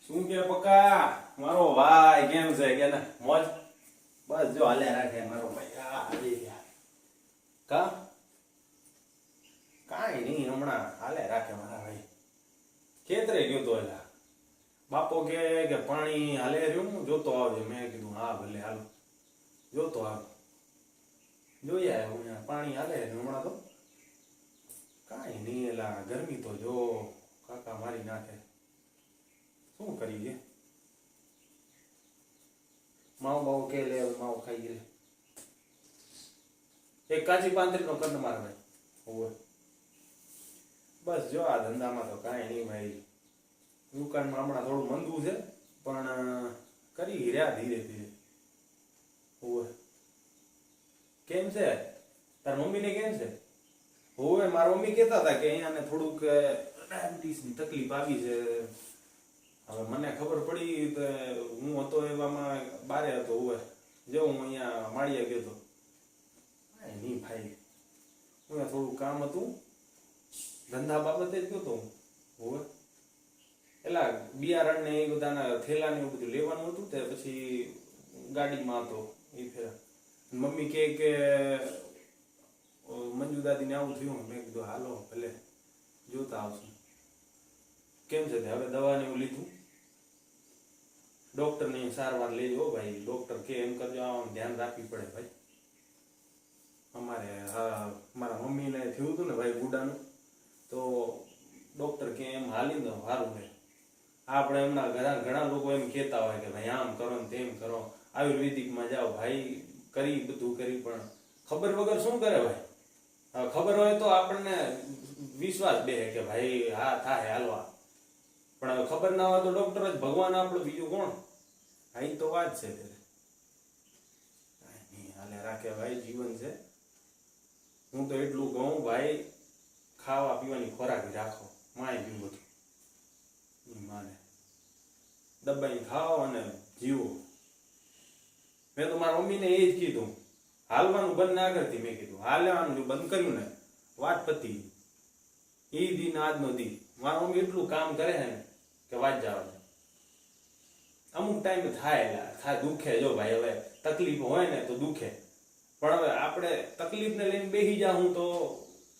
શું કે પક્કા મારો ભાઈ કેમ છે કે ને મોજ બસ જો હાલે રાખે મારો ભાઈ આવી ગયા કા કાઈ નહીં હમણાં હાલે રાખે મારા ભાઈ ખેતરે ગયો તો એલા બાપો કે પાણી હાલે રહ્યું હું જોતો આવજે મેં કીધું હા ભલે હાલો જોતો આવ જોઈ આવ્યો હું પાણી હાલે હમણાં તો કાઈ નહીં એલા ગરમી તો જો કાકા મારી નાખે શું કરીએ માવ બાવ કે લે માવ ખાઈ ગયે એક કાચી પાંત્રી નો કર મારા ભાઈ હોવે બસ જો આ ધંધામાં તો કાંઈ નહીં ભાઈ દુકાનમાં હમણાં થોડું મંદું છે પણ કરી રહ્યા ધીરે ધીરે હોવે કેમ છે તાર મમ્મીને કેમ છે હોવે મારા મમ્મી કહેતા હતા કે અહીંયા ને થોડુંક ડાયાબિટીસની તકલીફ આવી છે હવે મને ખબર પડી તો હું હતો એવામાં બારે હતો હોવે જો હું અહીંયા માળિયા ગયો હતો નહીં ભાઈ હું થોડું કામ હતું ધંધા બાબતે જ ગયો તો હોવે એલા બિયારણ ને એ બધાના થેલા ને એવું બધું લેવાનું હતું તે પછી ગાડીમાં હતો એ ફેરા મમ્મી કે મંજુ દાદીને આવું થયું મેં કીધું હાલો ભલે જોતા આવશું કેમ છે તે હવે દવા ને એવું લીધું ડોક્ટર ની સારવાર લેજો ભાઈ ડોક્ટર કે એમ કરજો આમ ધ્યાન રાખવી પડે ભાઈ અમારે હા મારા મમ્મીને થયું હતું ને ભાઈ ગુડાનું તો ડોક્ટર કે એમ હાલી દો સારું ને આપણે એમના ઘણા લોકો એમ કહેતા હોય કે ભાઈ આમ કરો ને તેમ કરો આયુર્વેદિકમાં જાઓ ભાઈ કરી બધું કરી પણ ખબર વગર શું કરે ભાઈ ખબર હોય તો આપણને વિશ્વાસ બે કે ભાઈ હા થાય હાલવા પણ ખબર ના હોય તો ડોક્ટર જ ભગવાન આપણો બીજું કોણ હા એ તો વાત છે હાલે રાખે ભાઈ જીવન છે હું તો એટલું કહું ભાઈ ખાવા પીવાની ખોરાક રાખો માય પીવું બધું માને દબાઈ ખાઓ અને જીવો મેં તો મારા મમ્મીને એ જ કીધું હાલવાનું બંધ ના કરતી મેં કીધું હાલવાનું જો બંધ કર્યું ને વાત પતી એ દી ને આજનો દી મારા મમ્મી એટલું કામ કરે છે ને કે વાત જવા અમુક ટાઈમે થાય દુખે જો ભાઈ હવે તકલીફ હોય ને તો દુખે પણ હવે આપણે તકલીફને લઈને બેસી જાઉં તો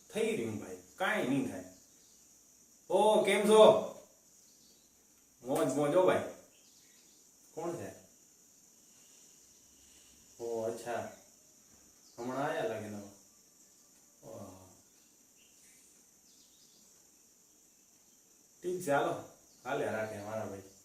થઈ રહ્યું ભાઈ કાંઈ નહીં થાય ઓ કેમ છો મોજ મોજો ભાઈ કોણ છે ઓ અચ્છા હમણાં આયા લાગે નવા ઠીક છે હાલો હાલે રાખે મારા ભાઈ